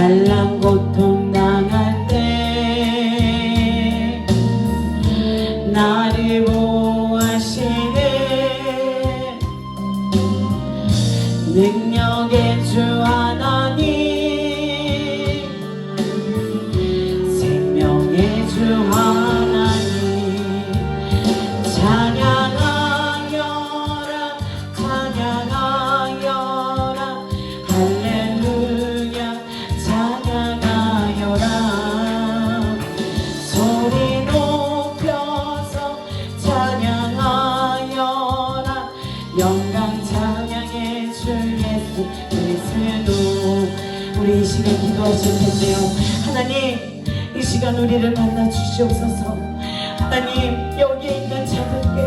환난 고통 당할 때 나를 보호하시네 능력의 주 하나님 생명의 주 하나님 찬양하여라 찬양하여라 할렐루야 찬양하여라 소리 높여서 찬양하여라 영광 찬양의 주 예수 그리스도. 우리 이 시간 기도하실 텐데요, 하나님 이 시간 우리를 만나 주시옵소서. 하나님 여기에 있는 자들께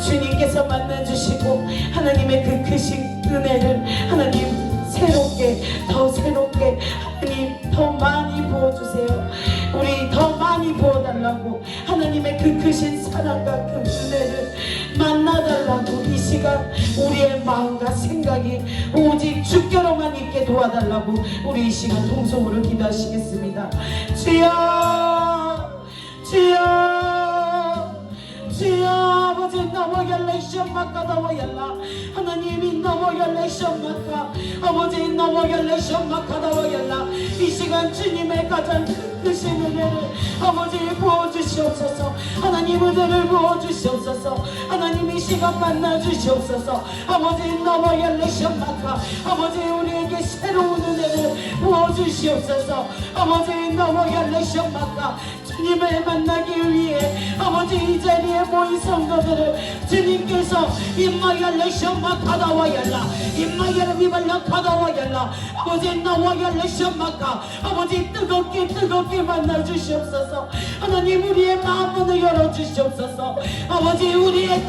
주님께서 만나 주시고 하나님의 그 크신 은혜를 하나님 새롭게 더 새롭게 하나님 더 많이 부어주세요. 우리 더 많이 부어달라고 하나님의 그 크신 사랑과 그 은혜를 만나달라고 이 시간 우리의 마음과 생각이 오직 주께로만 있게 도와달라고 우리 이 시간 통성으로 기도하시겠습니다. 주여 주여 주여 아버지 넘어갈래 시험막가 넘어갈라 하나님이 넘어갈래 시험막가 아버지 넘어갈래 시험막가 넘어갈라 이 시간 주님의 가장 크신 은혜를 아버지 부어주시옵소서. 하나님 은혜를 부어주시옵소서. 하나님 이 시간 만나주시옵소서. 아버지 넘어갈래 시험막가 아버지 우리에게 새로운 은혜를 부어주시옵소서. 아버지 넘어갈래 시험막가 주님을 만나기 위해 아버지 이 자리에 모인 성도들을 주님께서 임마갈래 시험막가 나와야라 임마갈래 비발라 가나와야라 아버지 나와갈래 시험막가 아버지 뜨겁게 만나주시옵소서. 하나님 우리의 마음을 열어주시옵소서. 아버지 우리의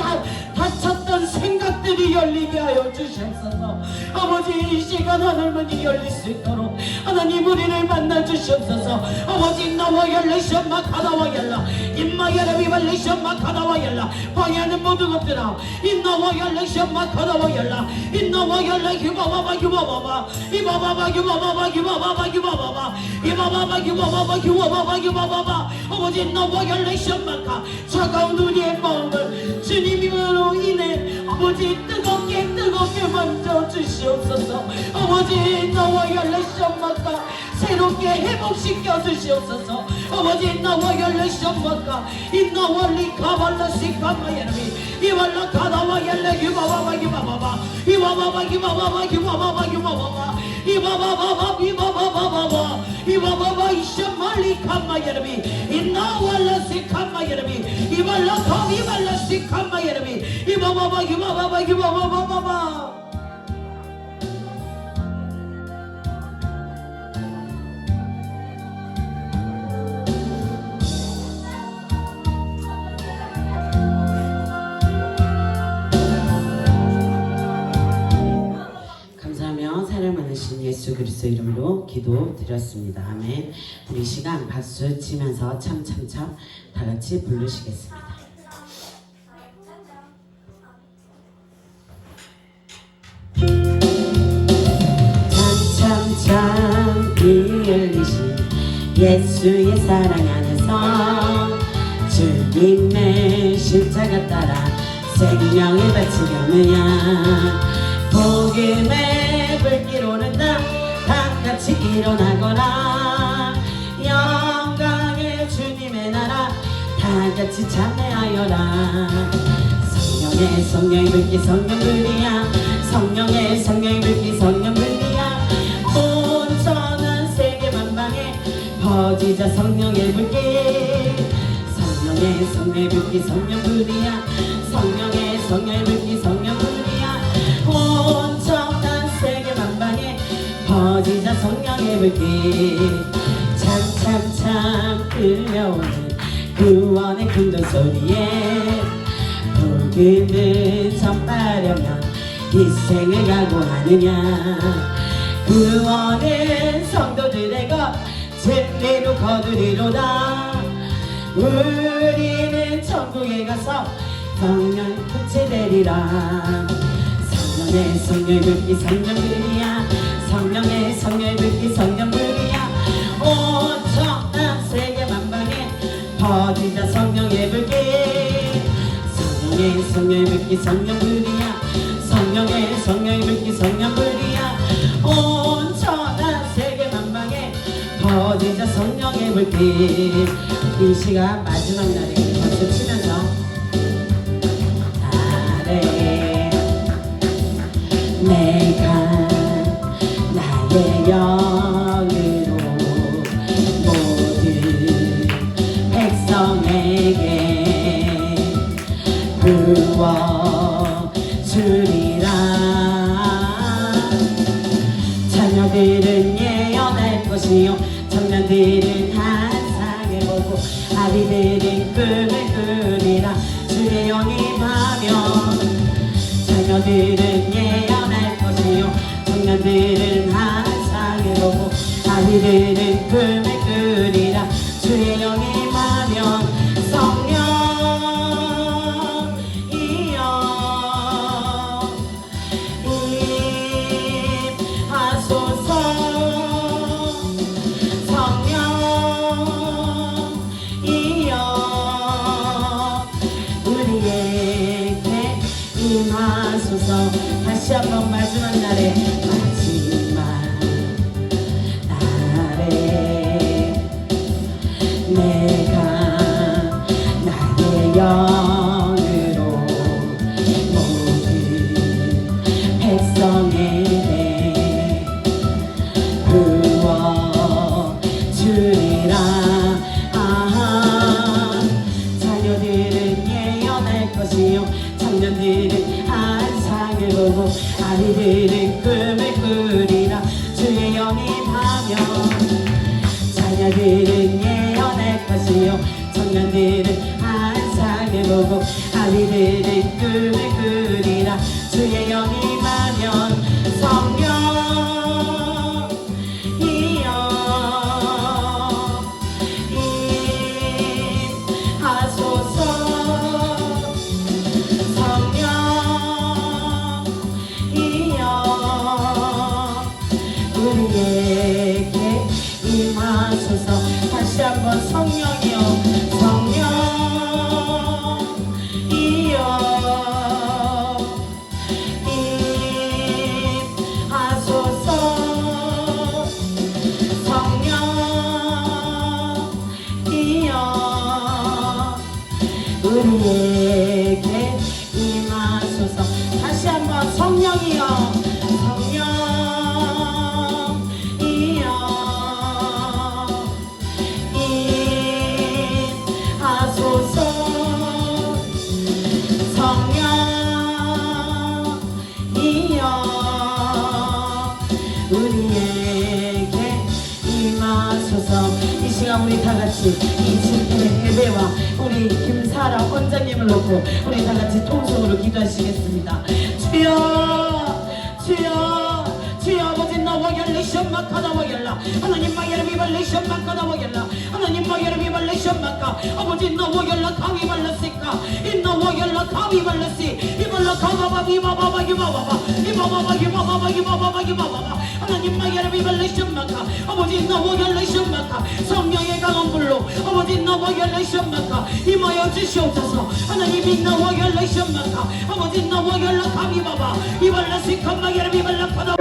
닫혔던 생각들이 열리게 하여 주시옵소서. 아버지 이 시간 하늘문이 열릴 수 있도록 하나님 우리를 만나주시옵소서. 아버지 나와갈래 시험막가 나와야라 임마갈래 비발라 시험막가 나와야라 방해하는 모든 것들아 인나와갈래 시험막가 나와야라 인나와갈래 기바바바 기바바바 이바바바 기바바바 기바바바 기바바바 이바바바 기바바바 기바바바 기바바바 아버지 나와갈래 시험막가 차가운 우리의 마음을 주님으로 인해 아버지 뜨겁게 만져주시옵소서. 아버지 나와갈래 시험막가 새롭게 회복시켜 주시옵소서. 아버지 나와갈래 시험막가 인나월리 가발라시 가마야미 이발라 가나와갈래 기바바바 기바바바 이바바바 기바바바 기바바바 기바바바 이바바바바 이바바바바바 이바바바 이샤말리 가마야미 인나월라시 가마야미 이발라 가비발라시 가마야미 이바바바 기바바바 기바바바바바. 사랑 많으신 예수 그리스도 이름으로 기도 드렸습니다. 아멘. 우리 이 시간 박수 치면서 참참참 다 같이 부르시겠습니다. 참참참 피 흘리신 예수의 사랑 안에서 주님의 십자가 따라 생명을 바치려느냐 복음의 불길 오른다 다같이 일어나거라 영광의 주님의 나라 다같이 찬양하여라 성령의 불길 성령불이야 성령의 불길 성령불이야 온 전한 세계 만방에 퍼지자 성령의 불길 성령의 불길 성령불이야 성령의 불길 성령불이야 온 전한 세계 만방에 퍼지자 성령의 불길 참참참 끌려오는 구원의 큰 소리에 복음을 전파하려면 희생을 각오하느냐 구원은 성도들의 것 진리로 거두리로다 우리는 천국에 가서 성령 교체되리라 성령의 불길 성령불이야 성령의 불길 성령불이야 성령의 불길 성령의 불길 성령불이야 성령의 불길 성령불이야 온 천하 세계 만방에 퍼지자 성령의 불길 이 시간 마지막 날에 박수 치면서 나래 내가 나의 영으로 모든 백성에게 부어주리라 자녀들은 예언할 것이요 청년들은 환상을 보고 아이들은 꿈을 꾸리라 주의 영이 임하면 자녀들은 예언할 것이요 청년들은 환상을 보고 아이들은 꿈을 꾸리라 주의 영이 임하면 성령이여 임하소서 성령이여 우리에게 임하소서 다시 한번 마지막 날에 내가 나의 영으로 모든 백성에게 부어주리라 자녀들은 예언할 것이요 청년들은 환상을 보고 아이들은 꿈을 꾸리라 주의 영이 임하면 자녀들은 예언할 것이요 청년들은 환상을 보고 아이들은 꿈을 꾸리라 주의 영이 임하면 성령이여 임하소서 성령이여 우리에게 임하소서 다시 한번 성령이여 성령이여 임하소서 성령이여 우리에게 임하소서 다시 한번 성령이여 우리에게 임하소서 이 시간 우리 다같이 이 주님의 예배와 우리 김사라 원장님을 놓고 우리 다같이 통성으로 기도하시겠습니다. 주여 주여 주여 아버지 나와 열리시옵 마카 나와 열라 하나님 마여름이 발리시옵 마카 나와 열라 하나님 마여름이 발리시옵 마카 아버지 나와 열라 가위 발랐을까 이 나와 열라 가위 발랐시 이발라 가바바 이바바바 이바바바 이바바바 이바바바 이바바바 이바바바 하나님 마여름이 발리시옵 마카 아버지 나와 열리시옵 마카 성령의 강한 불로 아버지 나와 열리시옵 마카 임하여 주시옵소서 하나님이 나와 열리시옵 마카 아버지 나와 열라 가위 바바 이발라시 칸마여름이 발라 카다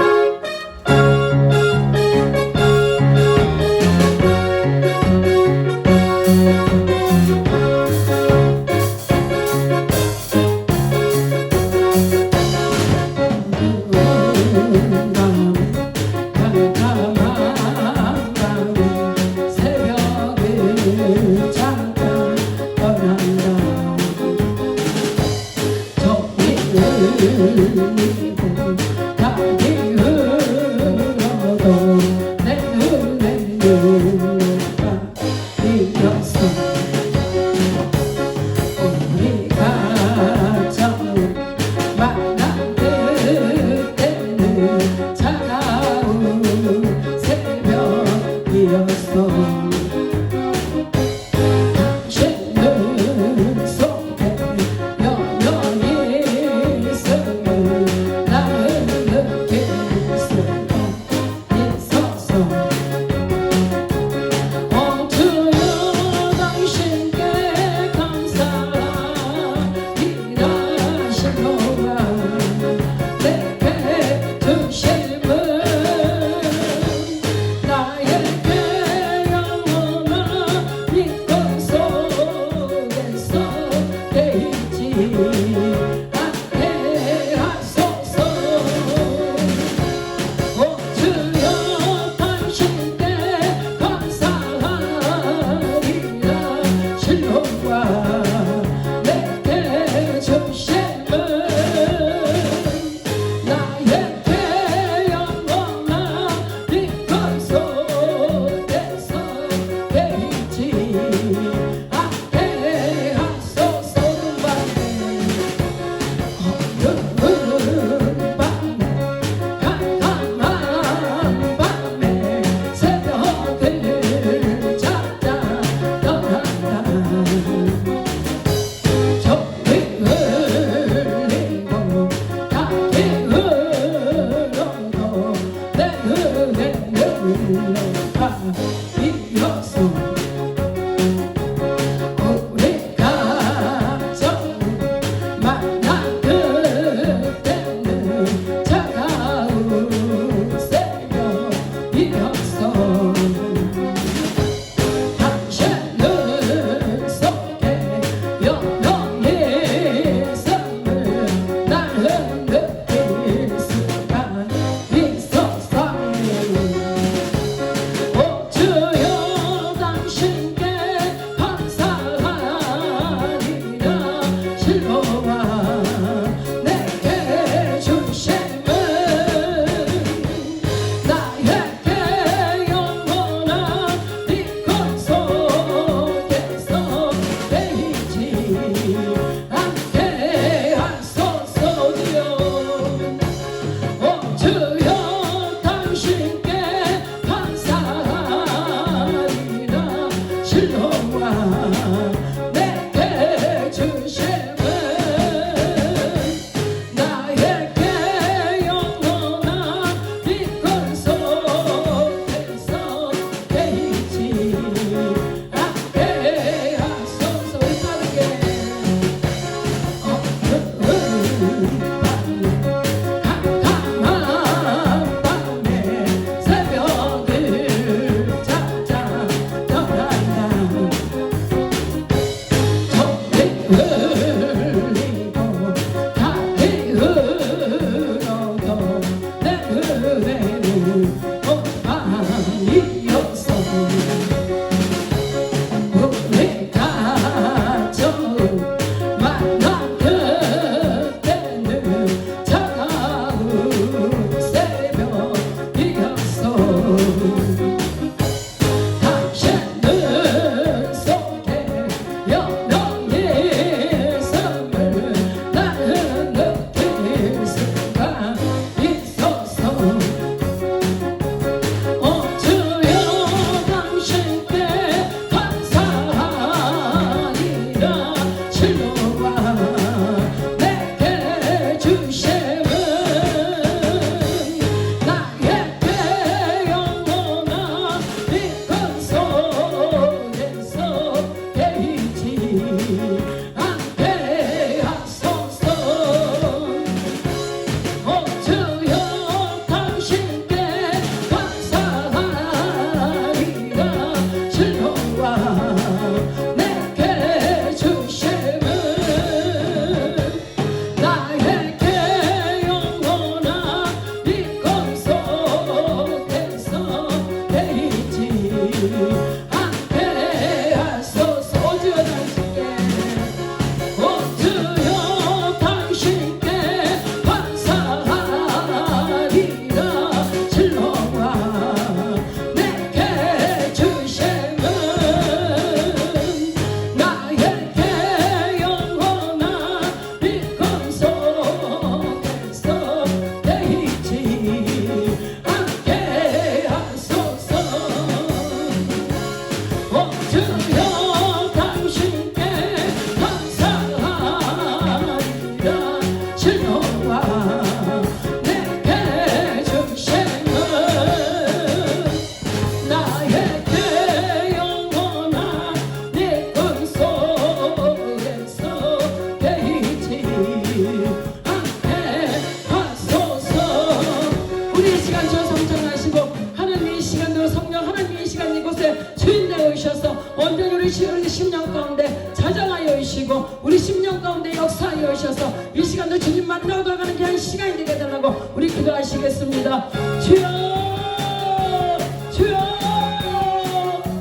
우리 이 시간 저 성장하시고 하나님의 이 시간으로 성령 하나님의 이 시간 이곳에 주인 되어 오셔서 온전히 우리 심령 가운데 자장하여 오시고 우리 심령 가운데 역사하여 오셔서 이 시간도 주님 만나고 돌아가는 귀한 시간이 되게 달라고 우리 기도하시겠습니다. 주여 주여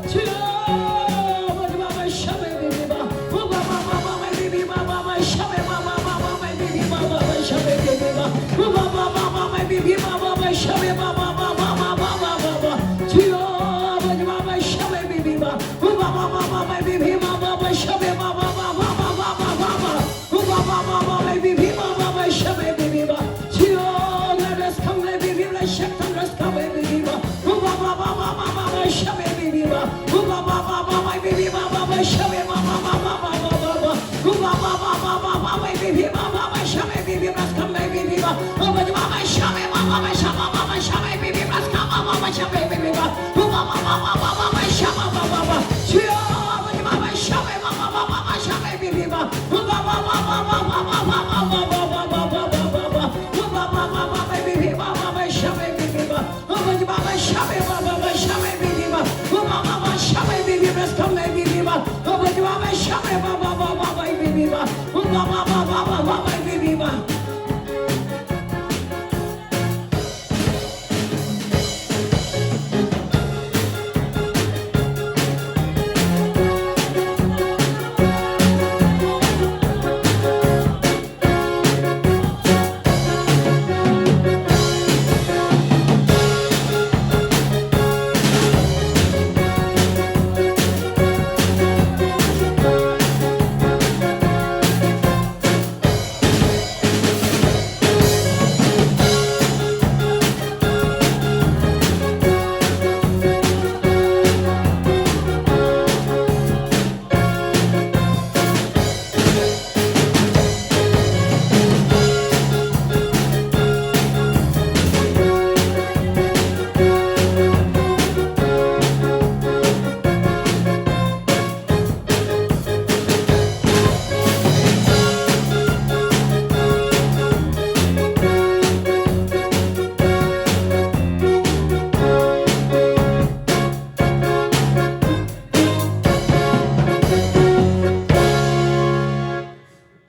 주여 마지막에 샤베비비바 우바바바바바 비비바바바 샤베바바바바 비비바바바 샤베비비바 우바바바바바 비비바바바 샤베바바바바바바바 주여 마지막에 샤베비비바 우바바바바바 비비바바바 샤베바바바바바바바 우바바바바바 비비바바바 샤베비비바 주여 나레스 캄레 비비라 샤탐레스 카베비비바 우바바바바바바 샤베비비바 우바바바바바 비비바바바 샤베바바바바바바 우바바바바바바 비비바바바 샤베비비바 캄베비비바 우바바바바 샤베바바바 샤바바바 샤베비비바 캄바바바 샤베비비바 우바바바바바바 샤바바바바 주여 아버지바바 샤베바바바바 샤베비비바 우바바바바바바바바바바바바바바바 우바바바바바 비비바바바 샤베비비바 아버지바바 샤베바바바 샤베비비바 우바바바 샤베비비바 캄베비비바 아버지바바 샤베바바바바바 비비바 우바바바바바바 비비바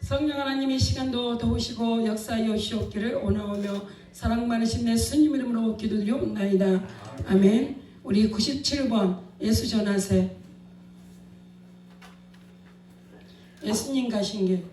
성령 하나님 이 시간도 도우시고 역사하여 주옵기를 원하오며 사랑 많으신 내 스님 이름으로 기도드리옵나이다. 아멘. 우리 97번 예수 전하세 예수님 가신 길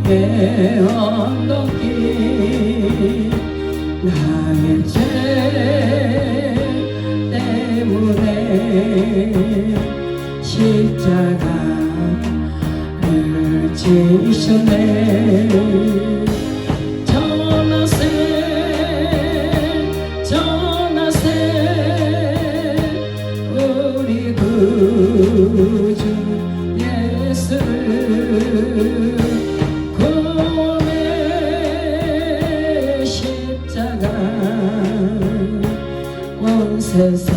골고다의 언덕길 나의 죄 때문에 십자가를 지셨네. 전하세 전하세 우리 구주 예수를 구원의 십자가 온 세상에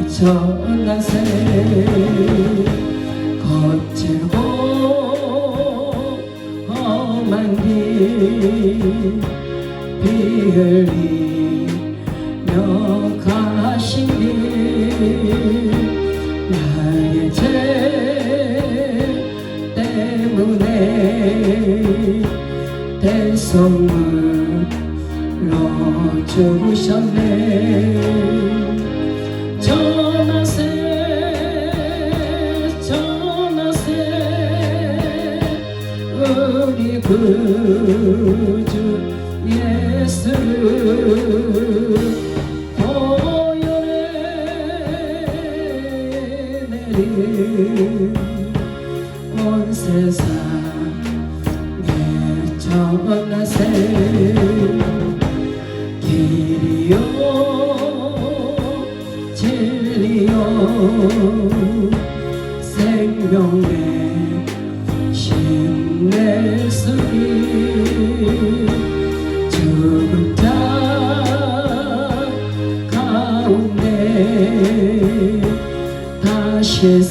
전하세. 거칠고 험한 길 피 흘리며 가신 길 나의 죄 때문에 대속물로 죽으셨네. 전하세 전하세 우리 구주 예수를 보혈에 내린 온 세상에 전하세. 길이요 진리요 생명의 힘내으니 죽은 자 가운데 다시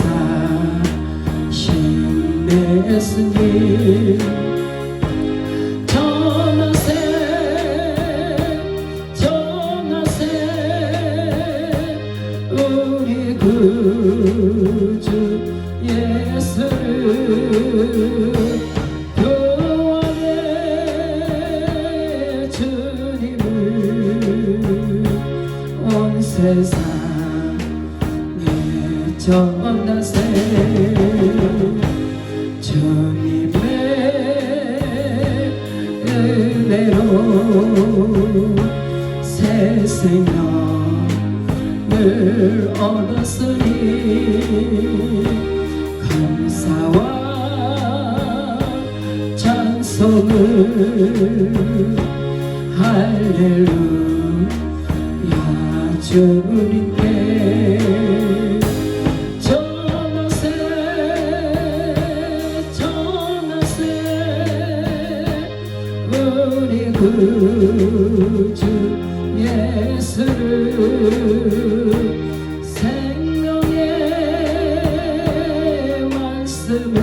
사심냈으니 전하세 우리 구주 예수를 구원의 주님을 온 세상에 전하세 주님의 은혜로 새 생명을 얻었으니 감사와 찬송을 할렐루야 주님께 전하세 우리 구주 예수를 생명의 말씀을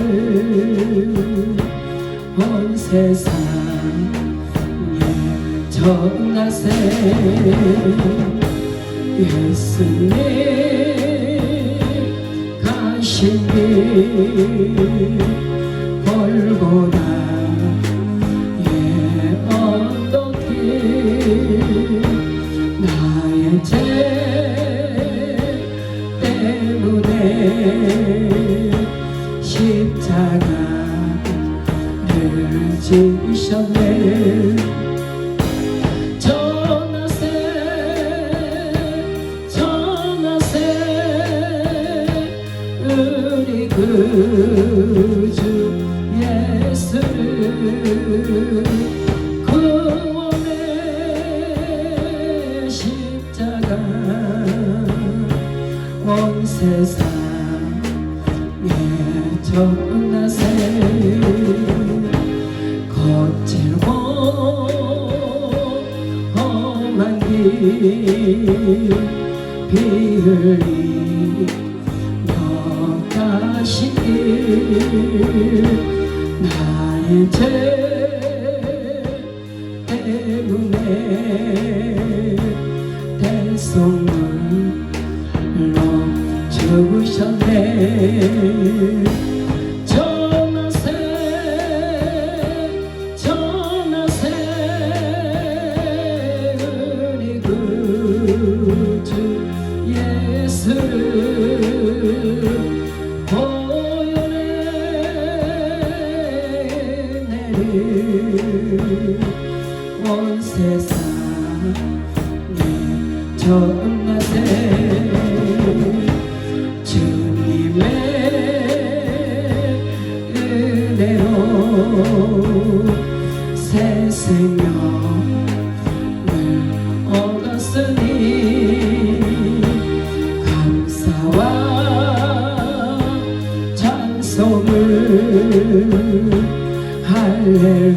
온 세상에 전하세 예수님 가신 길 골고다의 언덕길 나의 죄 때문에 십자가를 지셨네 전하세 우리 구주 예수를 구원의 십자가 온 세상에 전하세 거칠고 험한 길 피 흘리며 가신 길 나의 죄 때문에 대속물로 죽으셨네 전하세 우리 구주 예수를 보혈의 은혜를 온 세상에 전하세 주님의 은혜로 새 생명을 얻었으니 감사와 찬송을 할렐루야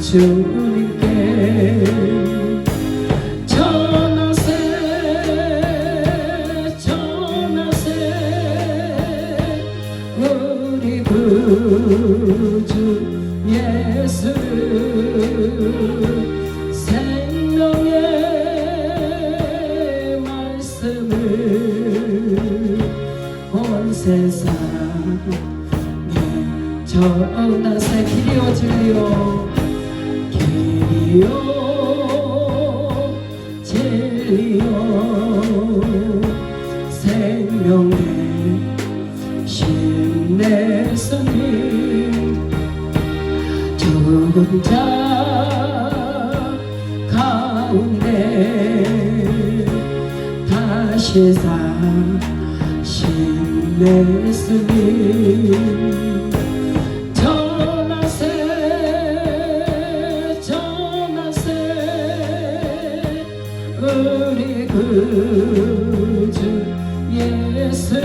주님께 전하세 우리 구주 예수를 생명의 말씀을 온 세상에 전하세 길이요 진리요 생명의 힘내으니 죽은 자 가운데 다시 사심냈으니 전하세 우리 구주 예수를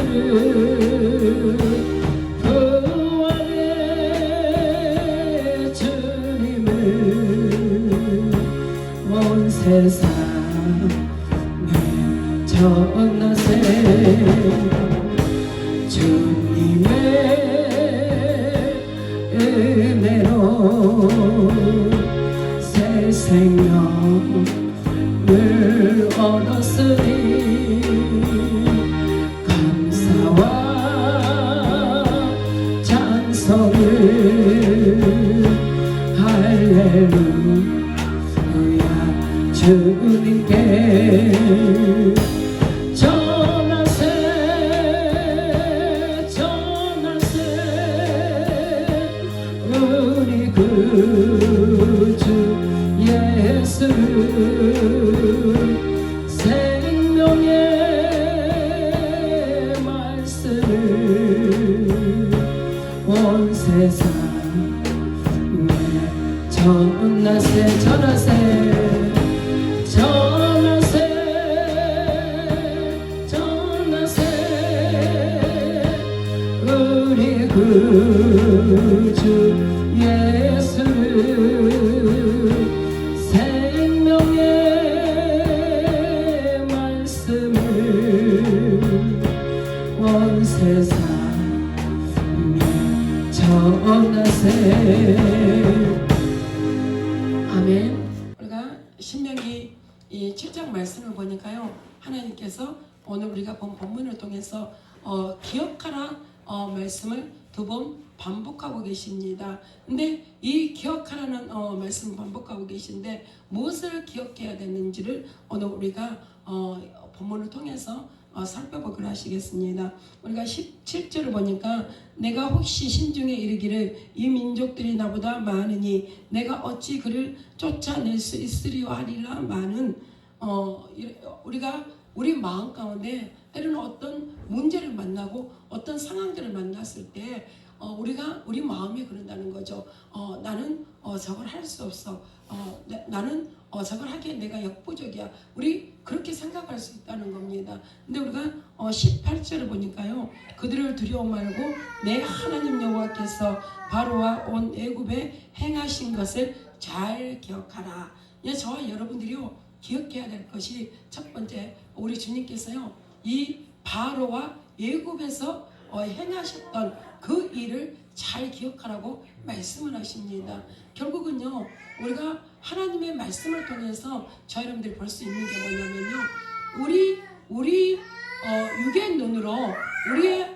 구원의 주님을 온 세상에 전하세 주님의 은혜로 새 생명을 얻었으니 감사와 찬송을 할렐루야 주님께 전하세 우리 구주 예수 생명의 말씀을 온 세상에 전하세 우리 구주 예수를 생명의 말씀을 온 세상에 전하세. 아멘. 우리가 신명기 이 7장 말씀을 보니까요, 하나님께서 오늘 우리가 본 본문을 통해서 기억하라 말씀을 두 번 반복하고 계십니다. 근데 이 기억하라는 말씀을 반복하고 계신데 무엇을 기억해야 되는지를 오늘 우리가 본문을 통해서 살펴보기로 하시겠습니다. 우리가 17절을 보니까 내가 혹시 심중에 이르기를 이 민족들이 나보다 많으니 내가 어찌 그를 쫓아낼 수 있으리요 하리라. 많은 우리가 우리 마음 가운데 때로는 어떤 문제를 만나고 어떤 상황들을 만났을 때 우리가 우리 마음이 그런다는 거죠. 나는 저걸 할 수 없어. 나는 저걸 하기에 내가 역부족이야. 우리 그렇게 생각할 수 있다는 겁니다. 근데 우리가 18절을 보니까요, 그들을 두려워 말고 내 하나님 여호와께서 바로와 온 애굽에 행하신 것을 잘 기억하라. 저와 여러분들이요, 기억해야 될 것이 첫 번째, 우리 주님께서요 이 바로와 애굽에서 행하셨던 그 일을 잘 기억하라고 말씀을 하십니다. 결국은요, 우리가 하나님의 말씀을 통해서 저 여러분들이 볼 수 있는 게 뭐냐면요, 우리 육의 눈으로 우리의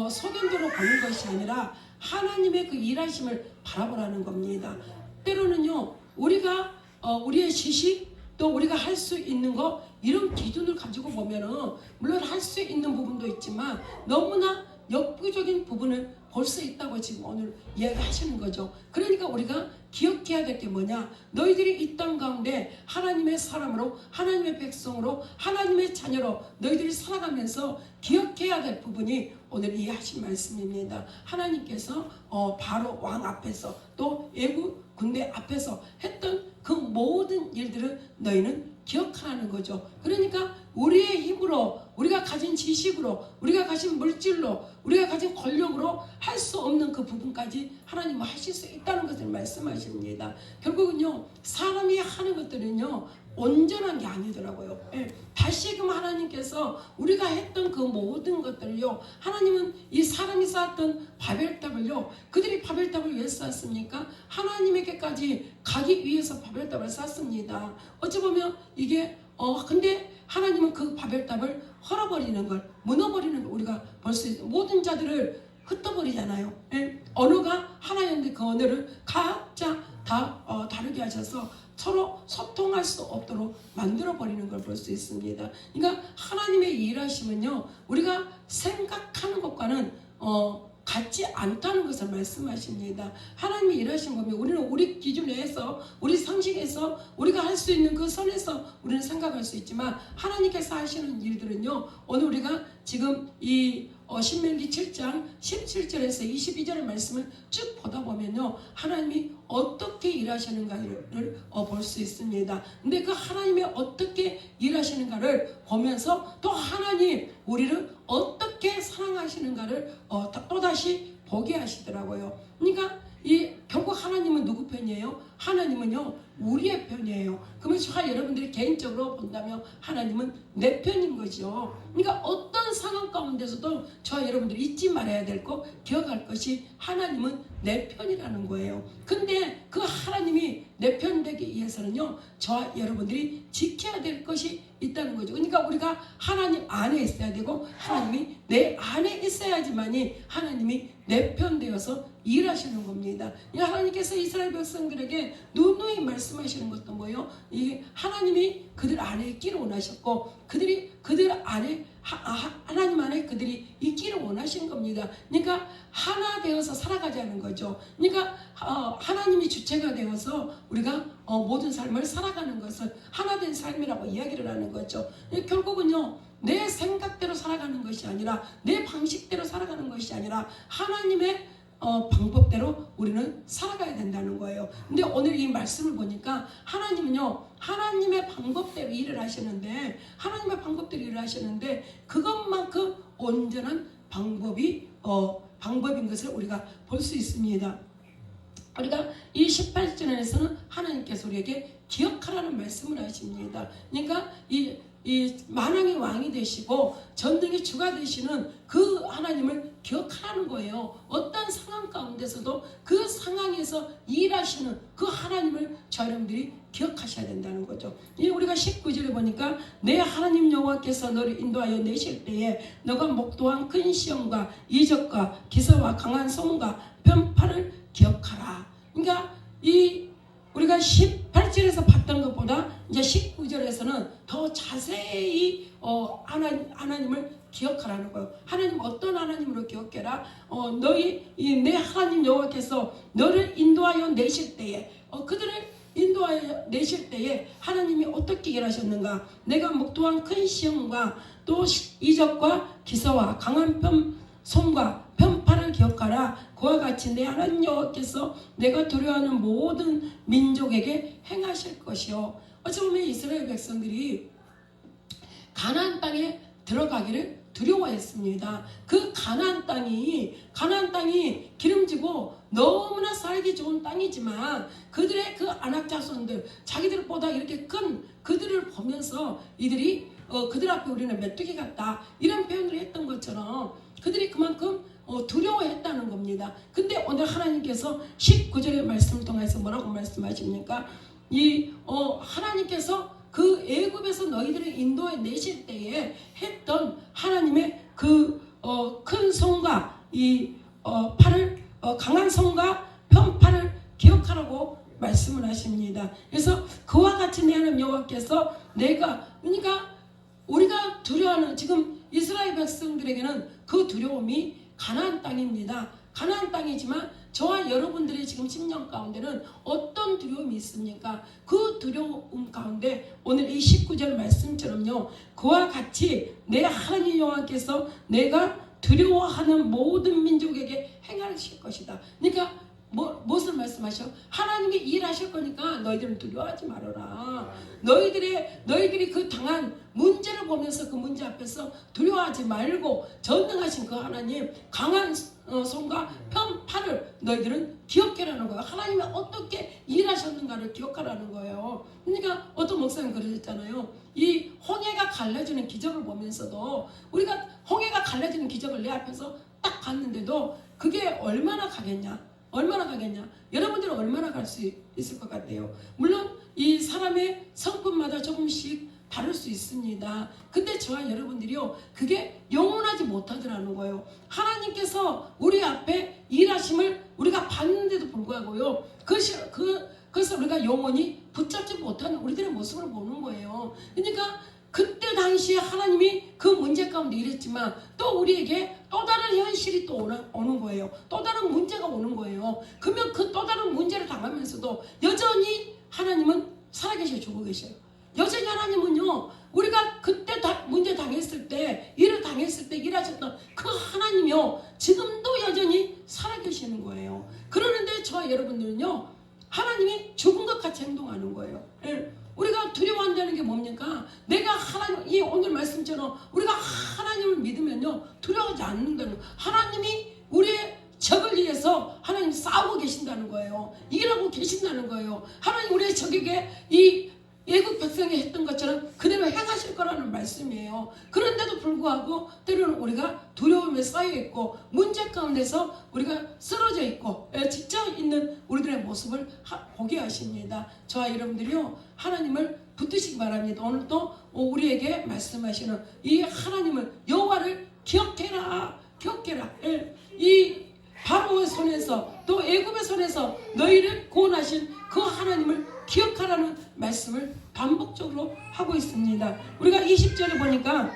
소견대로 보는 것이 아니라 하나님의 그 일하심을 바라보라는 겁니다. 때로는요, 우리가 우리의 지식 또 우리가 할 수 있는 거 이런 기준을 가지고 보면은 물론 할 수 있는 부분도 있지만 너무나 역부족인 부분을 볼 수 있다고 지금 오늘 이야기하시는 거죠. 그러니까 우리가 기억해야 될 게 뭐냐, 너희들이 이 땅 가운데 하나님의 사람으로 하나님의 백성으로 하나님의 자녀로 너희들이 살아가면서 기억해야 될 부분이 오늘 이해하신 말씀입니다. 하나님께서 바로 왕 앞에서 또 애국 군대 앞에서 했던 그 모든 일들을 너희는 기억하라는 거죠. 그러니까 우리의 힘으로, 우리가 가진 지식으로, 우리가 가진 물질로, 우리가 가진 권력으로 할 수 없는 그 부분까지 하나님은 하실 수 있다는 것을 말씀하십니다. 결국은요, 사람이 하는 것들은요 온전한 게 아니더라고요. 다시금 하나님께서 우리가 했던 그 모든 것들을요, 하나님은 이 사람이 쌓았던 바벨탑을요, 그들이 바벨탑을 왜 쌓았습니까? 하나님에게까지 가기 위해서 바벨탑을 쌓습니다. 어찌 보면 이게 근데 하나님은 그 바벨탑을 헐어버리는 걸, 무너버리는 걸 우리가 볼 수 있어요. 모든 자들을 흩어버리잖아요. 언어가 하나였는데 그 언어를 각자 다 다르게 하셔서 서로 소통할 수 없도록 만들어버리는 걸 볼 수 있습니다. 그러니까 하나님의 일하심은요, 우리가 생각하는 것과는 같지 않다는 것을 말씀하십니다. 하나님이 일하신 거면 우리는 우리 기준 내에서, 우리 상식에서, 우리가 할 수 있는 그 선에서 우리는 생각할 수 있지만 하나님께서 하시는 일들은요, 오늘 우리가 지금 이 신명기 7장 17절에서 22절의 말씀을 쭉 보다 보면요, 하나님이 어떻게 일하시는가를 볼 수 있습니다. 근데 그 하나님이 어떻게 일하시는가를 보면서 또 하나님 우리를 어떻게 사랑하시는가를 또다시 보게 하시더라고요. 그러니까 결국 하나님은 누구 편이에요? 하나님은요 우리의 편이에요. 그러면 저와 여러분들이 개인적으로 본다면 하나님은 내 편인 거죠. 그러니까 어떤 상황 가운데서도 저와 여러분들이 잊지 말아야 될 거, 기억할 것이 하나님은 내 편이라는 거예요. 근데 그 하나님이 내 편 되기 위해서는요 저와 여러분들이 지켜야 될 것이 있다는 거죠. 그러니까 우리가 하나님 안에 있어야 되고 하나님이 내 안에 있어야지만이 하나님이 내 편 되어서 일하시는 겁니다. 하나님께서 이스라엘 백성들에게 누누이 말씀하시는 것도 뭐예요? 이 하나님이 그들 안에 있기를 원하셨고 그들 안에 하나님 안에 그들이 있기를 원하신 겁니다. 그러니까 하나 되어서 살아가자는 거죠. 그러니까 하나님이 주체가 되어서 우리가 모든 삶을 살아가는 것을 하나된 삶이라고 이야기를 하는 거죠. 결국은요 내 생각대로 살아가는 것이 아니라 내 방식대로 살아가는 것이 아니라 하나님의 방법대로 우리는 살아가야 된다는 거예요. 근데 오늘 이 말씀을 보니까 하나님은요 하나님의 방법대로 일을 하시는데 그것만큼 온전한 방법인 것을 우리가 볼 수 있습니다. 우리가 이 18절에서는 하나님께서 우리에게 기억하라는 말씀을 하십니다. 그러니까 이 만왕의 왕이 되시고 전능의 주가 되시는 그 하나님을 기억하라는 거예요. 어떤 상황 가운데서도 그 상황에서 일하시는 그 하나님을 저 여러분들이 기억하셔야 된다는 거죠. 우리가 19절에 보니까 내 하나님 여호와께서 너를 인도하여 내실 때에 너가 목도한 큰 시험과 이적과 기사와 강한 손과 편파를 기억하라. 그러니까 우리가 18절에서 봤던 것보다 이제 19절에서는 더 자세히 하나님을 기억하라는 거예요. 하나님 어떤 하나님으로 기억해라. 내 하나님 여호와께서 너를 인도하여 내실 때에 그들을 인도하여 내실 때에 하나님이 어떻게 일하셨는가. 내가 목도한 큰 시험과 또 이적과 기사와 강한 손과 편파를 기억하라. 그와 같이 내 하나님 여호와께서 내가 두려워하는 모든 민족에게 행하실 것이요. 어찌 보면 이스라엘 백성들이 가나안 땅에 들어가기를 두려워했습니다. 그 가나안 땅이 기름지고 너무나 살기 좋은 땅이지만 그들의 그 안악 자손들, 자기들보다 이렇게 큰 그들을 보면서 이들이 그들 앞에 우리는 메뚜기 같다 이런 표현을 했던 것처럼 그들이 그만큼 두려워했다는 겁니다. 근데 오늘 하나님께서 19절의 말씀을 통해서 뭐라고 말씀하십니까? 하나님께서 그 애굽에서 너희들을 인도해 내실 때에 했던 하나님의 그 큰 손과 팔을 강한 손과 편팔을 기억하라고 말씀을 하십니다. 그래서 그와 같이 내 하나님 여호와께서 그러니까 우리가 두려워하는 지금 이스라엘 백성들에게는 그 두려움이 가나안 땅입니다. 가나안 땅이지만 저와 여러분들의 지금 심령 가운데는 어떤 두려움이 있습니까? 그 두려움 가운데 오늘 이 19절 말씀처럼요. 그와 같이 내 하나님 여호와께서 내가 두려워하는 모든 민족에게 행하실 것이다. 그러니까 무엇을 말씀하셔? 하나님이 일하실 거니까 너희들은 두려워하지 말아라. 너희들이 그 당한 문제를 보면서 그 문제 앞에서 두려워하지 말고 전능하신 그 하나님 강한 손과 편팔을 너희들은 기억해라는 거예요. 하나님이 어떻게 일하셨는가를 기억하라는 거예요. 그러니까 어떤 목사님 그러셨잖아요. 이 홍해가 갈라지는 기적을 보면서도 우리가 홍해가 갈라지는 기적을 내 앞에서 딱 봤는데도 그게 얼마나 가겠냐? 여러분들은 얼마나 갈 수 있을 것 같아요? 물론 이 사람의 성품마다 조금씩 다를 수 있습니다. 근데 저와 여러분들이요 그게 영원하지 못하더라는 거예요. 하나님께서 우리 앞에 일하심을 우리가 봤는데도 불구하고요 그래서 우리가 영원히 붙잡지 못하는 우리들의 모습을 보는 거예요. 그러니까 그때 당시에 하나님이 그 문제 가운데 일했지만 또 우리에게 또 다른 현실이 또 오는 거예요. 또 다른 문제가 오는 거예요. 그러면 그 또 다른 문제를 당하면서도 여전히 하나님은 살아계셔 주고 계셔요. 여전히 하나님은요 우리가 그때 문제 당했을 때 일을 당했을 당했을 때 일하셨던 그 하나님이요 지금도 여전히 살아계시는 거예요. 그러는데 저와 여러분들은요 하나님이 죽은 것 같이 행동하는 거예요. 우리가 두려워한다는 게 뭡니까? 내가 하나님, 이 오늘 말씀처럼 우리가 하나님을 믿으면요 두려워하지 않는다는 거예요. 하나님이 우리의 적을 위해서 하나님 싸우고 계신다는 거예요. 일하고 계신다는 거예요. 하나님 우리의 적에게 이 애국 백성이 했던 것처럼 그대로 행하실 거라는 말씀이에요. 그런데도 불구하고 때로는 우리가 두려움에 쌓여 있고 문제 가운데서 우리가 쓰러져 있고 지쳐 있는 우리들의 모습을 보게 하십니다. 저와 여러분들이요 하나님을 붙드시기 바랍니다. 오늘 또 우리에게 말씀하시는 이 하나님을 여호와를 기억해라. 이 바로의 손에서 또 애굽의 손에서 너희를 구원하신 그 하나님을 기억하라는 말씀을 반복적으로 하고 있습니다. 우리가 20절에 보니까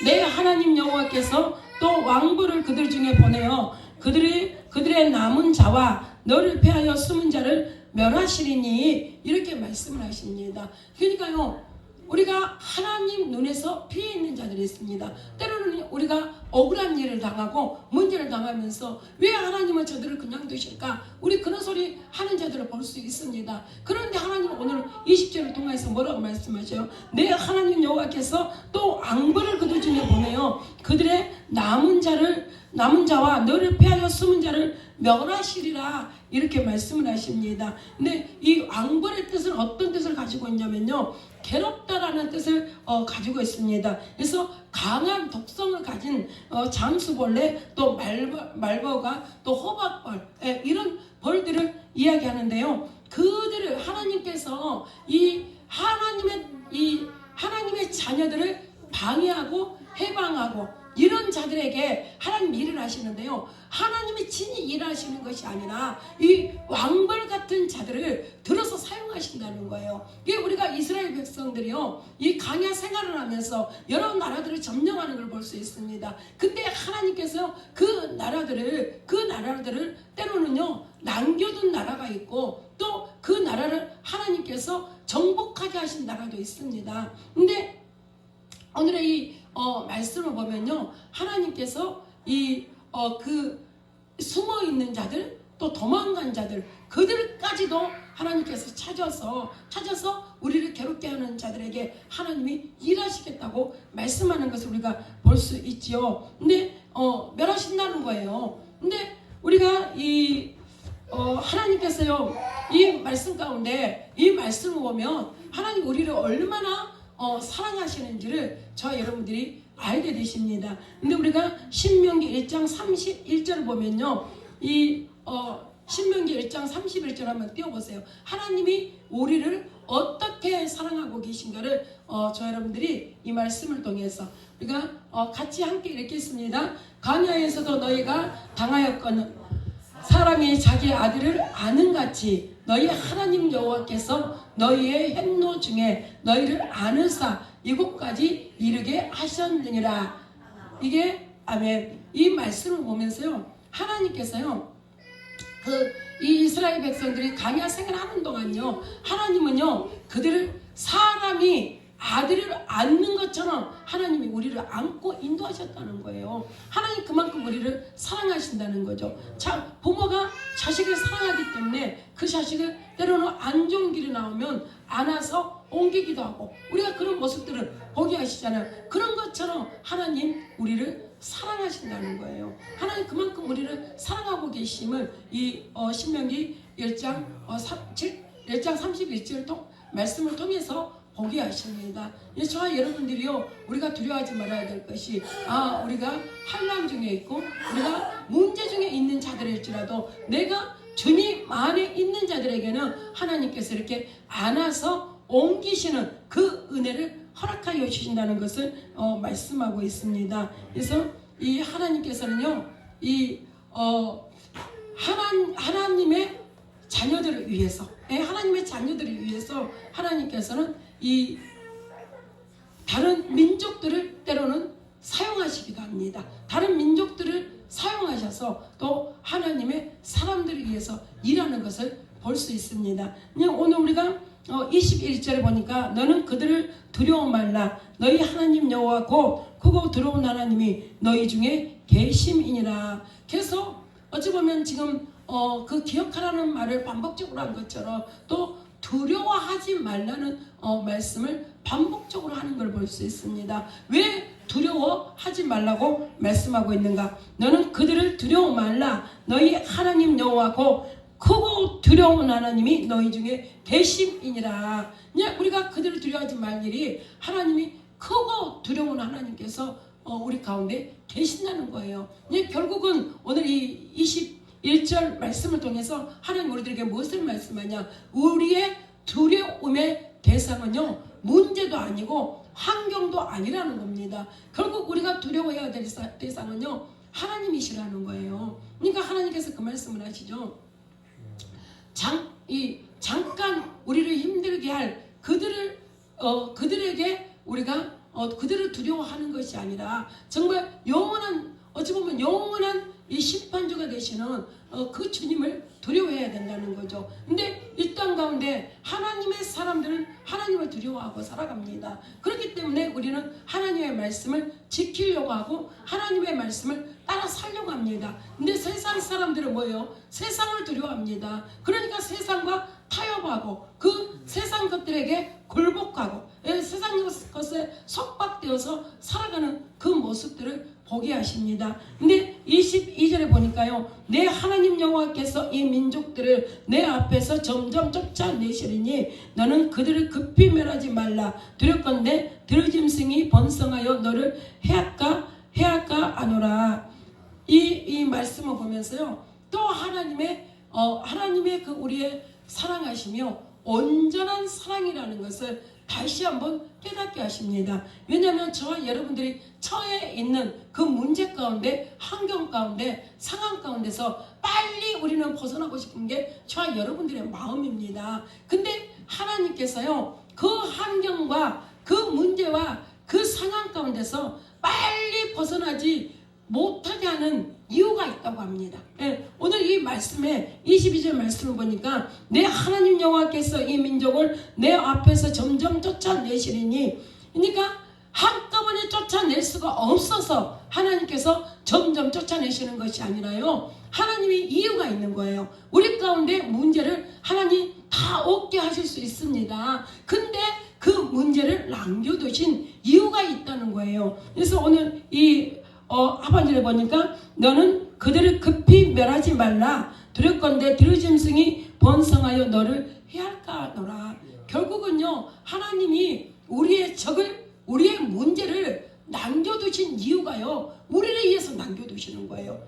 내 하나님 여호와께서 또 왕부를 그들 중에 보내어 그들의 남은 자와 너를 패하여 숨은 자를 멸하시리니 이렇게 말씀을 하십니다. 그러니까요 우리가 하나님 눈에서 피해 있는 자들이 있습니다. 때로는 우리가 억울한 일을 당하고 문제를 당하면서 왜 하나님은 저들을 그냥 두실까? 우리 그런 소리 하는 자들을 볼 수 있습니다. 그런데 하나님은 오늘 20절을 통해서 뭐라고 말씀하셔요? 내 하나님 여호와께서 또 앙벌을 그들 중에 보내요. 그들의 남은 자와 너를 패하여 숨은 자를 멸하시리라 이렇게 말씀을 하십니다. 근데 이 앙벌의 뜻은 어떤 뜻을 가지고 있냐면요 괴롭다라는 뜻을 가지고 있습니다. 그래서 강한 독성을 가진 장수벌레 또 말버가 또 호박벌 이런 벌들을 이야기하는데요. 그들을 하나님께서 이 하나님의 자녀들을 방해하고 해방하고 이런 자들에게 하나님 일을 하시는데요. 하나님이 친히 일하시는 것이 아니라 이 왕벌 같은 자들을 들어서 사용하신다는 거예요. 이게 우리가 이스라엘 백성들이요. 이 강야 생활을 하면서 여러 나라들을 점령하는 걸 볼 수 있습니다. 근데 하나님께서 그 나라들을 때로는요. 남겨둔 나라가 있고 또 그 나라를 하나님께서 정복하게 하신 나라도 있습니다. 근데 오늘의 이 말씀을 보면요 하나님께서 그 숨어 있는 자들 또 도망간 자들 그들까지도 하나님께서 찾아서 우리를 괴롭게 하는 자들에게 하나님이 일하시겠다고 말씀하는 것을 우리가 볼 수 있지요. 근데 멸하신다는 거예요. 근데 우리가 하나님께서요 이 말씀 가운데 이 말씀을 보면 하나님 우리를 얼마나 사랑하시는지를 저와 여러분들이 알게 되십니다. 근데 우리가 신명기 1장 31절을 보면요. 신명기 1장 31절 한번 띄워보세요. 하나님이 우리를 어떻게 사랑하고 계신가를 저와 여러분들이 이 말씀을 통해서 우리가 같이 함께 읽겠습니다. 광야에서도 너희가 당하였거늘 사람이 자기 아들을 아는 같이 너희 하나님 여호와께서 너희의 햇노 중에 너희를 아는사 이곳까지 이르게 하셨느니라. 이게 아멘. 이 말씀을 보면서요 하나님께서요 이 이스라엘 백성들이 광야 생활하는 동안요 하나님은요 그들을 사람이 아들을 안는 것처럼 하나님이 우리를 안고 인도하셨다는 거예요. 하나님 그만큼 우리를 사랑하신다는 거죠. 부모가 자식을 사랑하기 때문에 그 자식을 때로는 안 좋은 길이 나오면 안아서 옮기기도 하고 우리가 그런 모습들을 보게 하시잖아요. 그런 것처럼 하나님 우리를 사랑하신다는 거예요. 하나님 그만큼 우리를 사랑하고 계심을 이 신명기 1장 31절 말씀을 통해서 보게 하십니다. 저와 여러분들이요 우리가 두려워하지 말아야 될 것이 우리가 환난 중에 있고 우리가 문제 중에 있는 자들일지라도 내가 주님 안에 있는 자들에게는 하나님께서 이렇게 안아서 옮기시는 그 은혜를 허락하여 주신다는 것을 말씀하고 있습니다. 그래서 이 하나님께서는요 하나님의 자녀들을 위해서 하나님께서는 이 다른 민족들을 때로는 사용하시기도 합니다. 다른 민족들을 사용하셔서 또 하나님의 사람들을 위해서 일하는 것을 볼 수 있습니다. 오늘 우리가 21절에 보니까 너는 그들을 두려워 말라. 너희 하나님 여호와 곧 크고 두려운 하나님이 너희 중에 계심이니라. 그래서 어찌 보면 지금 그 기억하라는 말을 반복적으로 한 것처럼 또 두려워하지 말라는 말씀을 반복적으로 하는 걸 볼 수 있습니다. 왜 두려워하지 말라고 말씀하고 있는가? 너는 그들을 두려워 말라. 너희 하나님 여호와 곧 크고 두려운 하나님이 너희 중에 계심이니라. 그냥 우리가 그들을 두려워하지 말 일이 하나님이 크고 두려운 하나님께서 우리 가운데 계신다는 거예요. 결국은 오늘 이 21절 말씀을 통해서 하나님 우리들에게 무엇을 말씀하냐? 우리의 두려움의 대상은요, 문제도 아니고 환경도 아니라는 겁니다. 결국 우리가 두려워해야 될 대상은요, 하나님이시라는 거예요. 그러니까 하나님께서 그 말씀을 하시죠. 잠깐 우리를 힘들게 할 그들에게 우리가 그들을 두려워하는 것이 아니라 정말 영원한, 어찌 보면 영원한 이 심판주가 되시는 그 주님을 두려워해야 된다는 거죠. 근데 이 땅 가운데 하나님의 사람들은 하나님을 두려워하고 살아갑니다. 그렇기 때문에 우리는 하나님의 말씀을 지키려고 하고 하나님의 말씀을 따라 살려고 합니다. 근데 세상 사람들은 뭐예요? 세상을 두려워합니다. 그러니까 세상과 타협하고 그 세상 것들에게 굴복하고 세상 것에 속박되어서 살아가는 그 모습들을 보게 하십니다. 근데 22절에 보니까요, 내 하나님 여호와께서 이 민족들을 내 앞에서 점점 쫓아내시리니 너는 그들을 급히 멸하지 말라. 두렵건대 들짐승이 번성하여 너를 해할까 아노라. 이 말씀을 보면서요, 또 하나님의 그 우리의 사랑하시며 온전한 사랑이라는 것을 다시 한번 깨닫게 하십니다. 왜냐하면 저와 여러분들이 처해 있는 그 문제 가운데, 환경 가운데, 상황 가운데서 빨리 우리는 벗어나고 싶은 게 저와 여러분들의 마음입니다. 근데 하나님께서요, 그 환경과 그 문제와 그 상황 가운데서 빨리 벗어나지 못하게 하는 이유가 있다고 합니다. 오늘 이 말씀에 22절 말씀을 보니까 내 하나님 여호와께서 이 민족을 내 앞에서 점점 쫓아내시리니, 그러니까 한꺼번에 쫓아낼 수가 없어서 하나님께서 점점 쫓아내시는 것이 아니라요, 하나님이 이유가 있는 거예요. 우리 가운데 문제를 하나님 다 없게 하실 수 있습니다. 근데 그 문제를 남겨두신 이유가 있다는 거예요. 그래서 오늘 이 하반절에 보니까 너는 그들을 급히 멸하지 말라. 두렵건대 들짐승이 번성하여 너를 해할까 하노라. 결국은요, 하나님이 우리의 적을, 우리의 문제를 남겨두신 이유가요, 우리를 위해서 남겨두시는 거예요.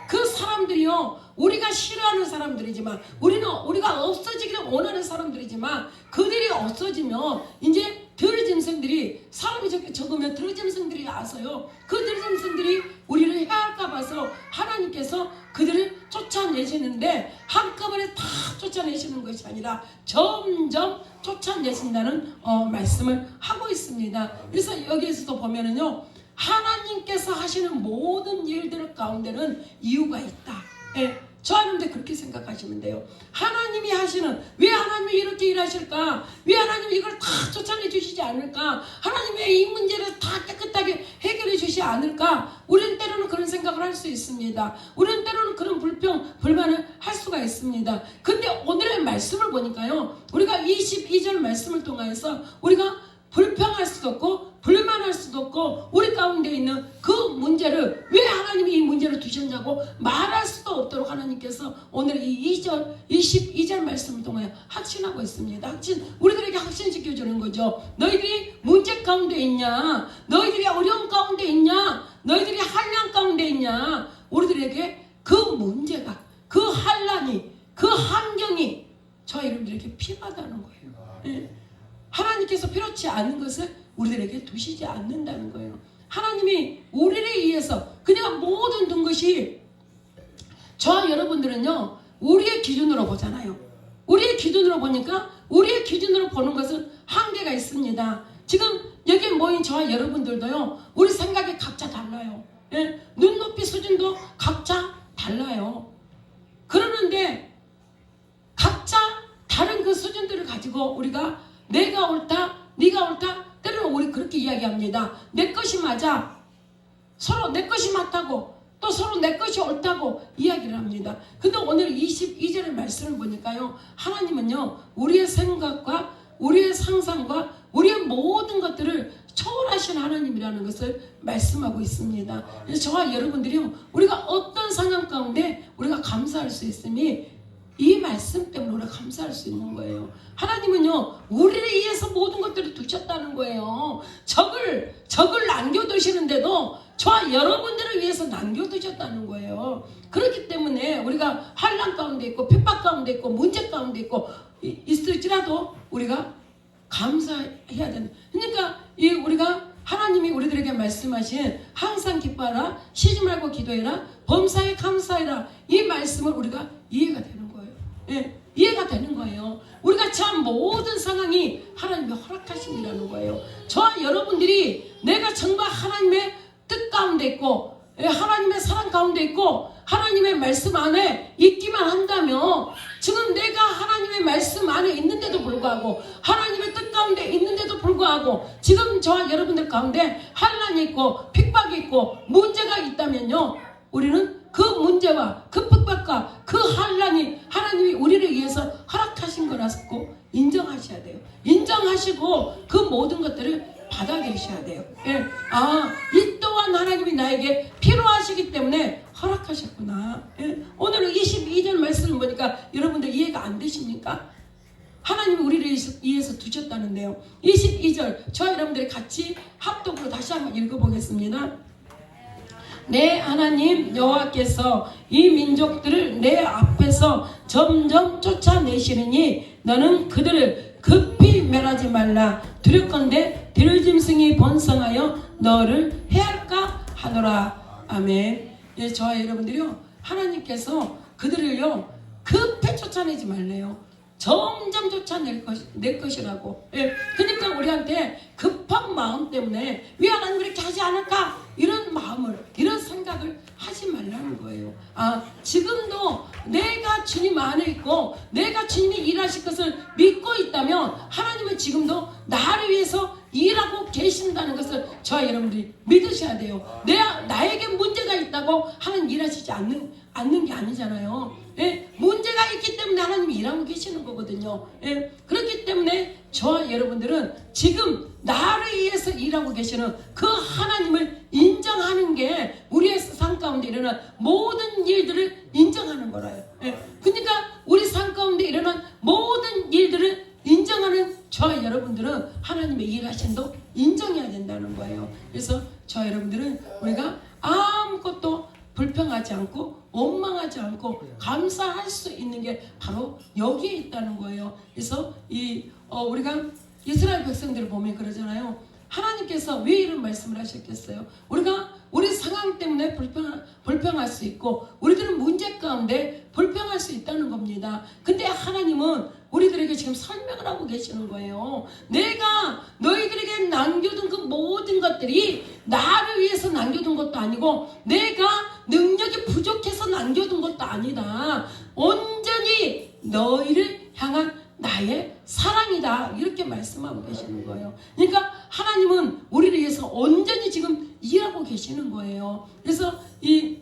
그 사람들이요, 우리가 싫어하는 사람들이지만, 우리가 없어지기를 원하는 사람들이지만, 그들이 없어지면 이제 들짐승들이, 사람이 적으면 들짐승들이 와서요, 그 들짐승들이 우리를 해할까 봐서 하나님께서 그들을 쫓아내시는데, 한꺼번에 다 쫓아내시는 것이 아니라 점점 쫓아내신다는 말씀을 하고 있습니다. 그래서 여기에서도 보면은요, 하나님께서 하시는 모든 일들 가운데는 이유가 있다. 저하는데 그렇게 생각하시면 돼요. 하나님이 하시는, 왜 하나님이 이렇게 일하실까? 왜 하나님이 이걸 다 쫓아내 주시지 않을까? 하나님이 왜 이 문제를 다 깨끗하게 해결해 주시지 않을까? 우리는 때로는 그런 생각을 할 수 있습니다. 우리는 때로는 그런 불만을 할 수가 있습니다. 근데 오늘의 말씀을 보니까요, 우리가 22절 말씀을 통해서 우리가 불평할 수도 없고 불만할 수도 없고 우리 가운데 있는 그 문제를 왜 하나님이 이 문제를 두셨냐고 말할 수도 없도록 하나님께서 오늘 이 22절 말씀을 통해 확신하고 있습니다. 우리들에게 확신시켜주는 거죠. 너희들이 문제 가운데 있냐? 너희들이 어려움 가운데 있냐? 너희들이 환난 가운데 있냐? 우리들에게 그 문제가, 그 환난이, 그 환경이 저와 여러분들에게 필요하다는 거예요. 하나님께서 필요치 않은 것을 우리들에게 두시지 않는다는 거예요. 하나님이 우리를 위해서 그냥 모든 둔 것이, 저와 여러분들은요, 우리의 기준으로 보잖아요. 우리의 기준으로 보니까 우리의 기준으로 보는 것은 한계가 있습니다. 지금 여기 모인 저와 여러분들도요, 우리 생각이 각자 달라요. 눈높이 수준도 각자 달라요. 그러는데 각자 다른 그 수준들을 가지고 우리가 내가 옳다, 네가 옳다, 때로는 우리 그렇게 이야기합니다. 내 것이 맞아. 서로 내 것이 맞다고, 또 서로 내 것이 옳다고 이야기를 합니다. 근데 오늘 22절의 말씀을 보니까요, 하나님은요, 우리의 생각과 우리의 상상과 우리의 모든 것들을 초월하신 하나님이라는 것을 말씀하고 있습니다. 그래서 저와 여러분들이요, 우리가 어떤 상황 가운데 우리가 감사할 수 있음이 이 말씀 때문에 우리가 감사할 수 있는 거예요. 하나님은요, 우리를 위해서 모든 것들을 두셨다는 거예요. 적을 남겨두시는데도 저와 여러분들을 위해서 남겨두셨다는 거예요. 그렇기 때문에 우리가 환난 가운데 있고 핍박 가운데 있고 문제 가운데 있고 있을지라도 우리가 감사해야 된다. 그러니까 우리가 하나님이 우리들에게 말씀하신 항상 기뻐하라, 쉬지 말고 기도해라, 범사에 감사해라, 이 말씀을 우리가 이해가 되는 거예요. 예, 이해가 되는 거예요. 우리가 참 모든 상황이 하나님의 허락하심이라는 거예요. 저와 여러분들이 내가 정말 하나님의 뜻 가운데 있고 하나님의 사랑 가운데 있고 하나님의 말씀 안에 있기만 한다면, 지금 내가 하나님의 말씀 안에 있는데도 불구하고 하나님의 뜻 가운데 있는데도 불구하고 지금 저와 여러분들 가운데 환난이 있고 핍박이 있고 문제가 있다면요, 우리는 그 문제와 그 핍박과 그 환난이 하나님이 우리를 위해서 허락하신 거라고 인정하셔야 돼요. 인정하시고 그 모든 것들을 받아 계셔야 돼요. 예. 이 또한 하나님이 나에게 필요하시기 때문에 허락하셨구나. 예. 오늘은 22절 말씀을 보니까 여러분들 이해가 안 되십니까? 하나님이 우리를 위해서 두셨다는데요. 22절 저와 여러분들이 같이 합독으로 다시 한번 읽어보겠습니다. 내 하나님 여호와께서 이 민족들을 내 앞에서 점점 쫓아내시느니 너는 그들을 급히 멸하지 말라. 두렵건대 들짐승이 번성하여 너를 해할까 하노라. 아멘. 예, 저와 여러분들이요, 하나님께서 그들을요 급히 쫓아내지 말래요. 점점 쫓아낼 것이라고. 예, 그러니까 우리한테 급한 마음 때문에 왜 하나님 이렇게 하지 않을까, 이런 마음을, 이런 생각을 하지 말라는 거예요. 지금도 내가 주님 안에 있고 내가 주님이 일하실 것을 믿고 있다면 하나님은 지금도 나를 위해서 일하고 계신다는 것을 저와 여러분들이 믿으셔야 돼요. 나에게 문제가 있다고 하나님 일하시지 않는 게 아니잖아요. 예? 문제가 있기 때문에 하나님이 일하고 계시는 거거든요. 예? 그렇기 때문에 저와 여러분들은 지금 나를 위해서 일하고 계시는 그 하나님을 인정하는 게 우리의 삶 가운데 일어난 모든 일들을 인정하는 거라요. 예? 그러니까 우리 삶 가운데 일어난 모든 일들을 인정하는 저와 여러분들은 하나님의 일하심도 인정해야 된다는 거예요. 그래서 저와 여러분들은 우리가 아무것도 불평하지 않고 원망하지 않고 감사할 수 있는 게 바로 여기에 있다는 거예요. 그래서 우리가 이스라엘 백성들을 보면 그러잖아요. 하나님께서 왜 이런 말씀을 하셨겠어요? 우리가 우리 상황 때문에 불평할 수 있고 우리들은 문제 가운데 불평할 수 있다는 겁니다. 근데 하나님은 우리들에게 지금 설명을 하고 계시는 거예요. 내가 너희들에게 남겨둔 그 모든 것들이 나를 위해서 남겨둔 것도 아니고 내가 능력이 부족해서 남겨둔 것도 아니다. 온전히 너희를 향한 나의 사랑이다. 이렇게 말씀하고 계시는 거예요. 그러니까 하나님은 우리를 위해서 온전히 지금 일하고 계시는 거예요. 그래서 이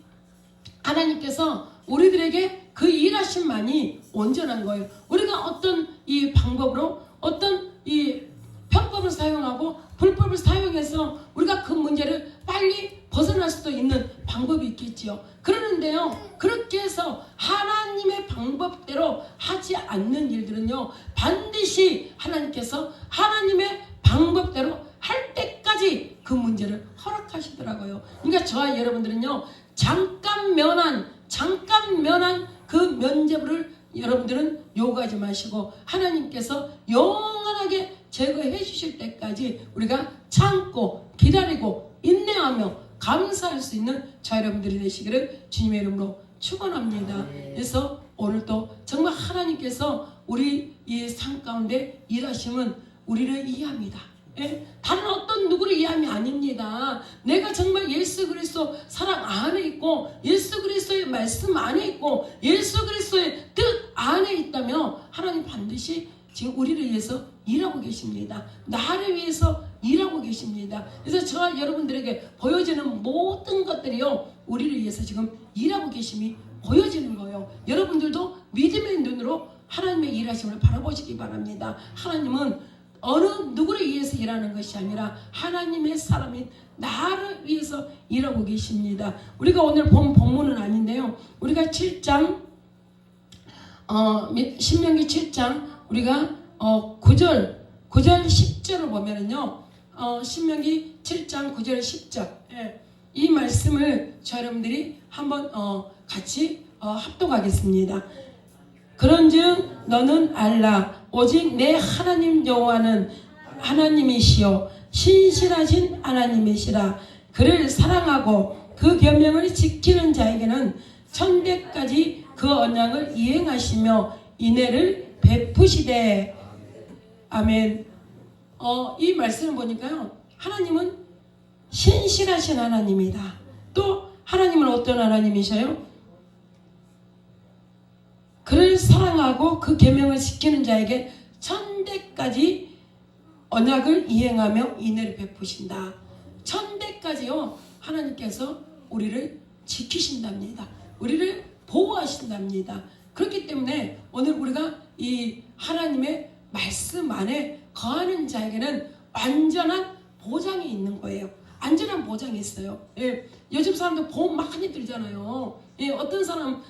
하나님께서 우리들에게 그 일하심만이 온전한 거예요. 우리가 어떤 이 방법으로 어떤 이 편법을 사용하고 불법을 사용해서 우리가 그 문제를 빨리 벗어날 수도 있는 방법이 있겠지요. 그러는데요, 그렇게 해서 하나님의 방법대로 하지 않는 일들은요, 반드시 하나님께서 하나님의 방법대로 할 때까지 그 문제를 허락하시더라고요. 그러니까 저와 여러분들은요, 잠깐 면한 그 면죄부를 여러분들은 요구하지 마시고 하나님께서 영원하게 제거해 주실 때까지 우리가 참고 기다리고 인내하며 감사할 수 있는 저 여러분들이 되시기를 주님의 이름으로 축원합니다. 그래서 오늘도 정말 하나님께서 우리 이 삶 가운데 일하심은 우리를 이해합니다. 예? 다른 어떤 누구를 이해함이 아닙니다. 내가 정말 예수 그리스도 사랑 안에 있고 예수 그리스도의 말씀 안에 있고 예수 그리스도의 뜻 안에 있다면 하나님 반드시 지금 우리를 위해서 일하고 계십니다. 나를 위해서 일하고 계십니다. 그래서 저와 여러분들에게 보여지는 모든 것들이요, 우리를 위해서 지금 일하고 계심이 보여지는 거예요. 여러분들도 믿음의 눈으로 하나님의 일하심을 바라보시기 바랍니다. 하나님은 어느 누구를 위해서 일하는 것이 아니라 하나님의 사람인 나를 위해서 일하고 계십니다. 우리가 오늘 본 본문은 아닌데요, 우리가 7장 신명기 7장 우리가 9절 10절을 보면은요, 신명기 7장 9절 10절, 예, 이 말씀을 저 여러분들이 한번 같이 합독하겠습니다. 그런즉 너는 알라, 오직 내 하나님 여호와는 하나님이시요 신실하신 하나님이시라. 그를 사랑하고 그 계명을 지키는 자에게는 천대까지 그 언약을 이행하시며 인애를 베푸시되. 아멘. 이 말씀을 보니까요, 하나님은 신실하신 하나님이다. 또 하나님은 어떤 하나님이셔요? 그를 사랑하고 그 계명을 지키는 자에게 천대까지 언약을 이행하며 인애를 베푸신다. 천대까지요, 하나님께서 우리를 지키신답니다. 우리를 보호하신답니다. 그렇기 때문에 오늘 우리가 이 하나님의 말씀 안에 거하는 자에게는 완전한 보장이 있는 거예요. 안전한 보장이 있어요. 예, 요즘 사람들 보험 많이 들잖아요. 예, 어떤 사람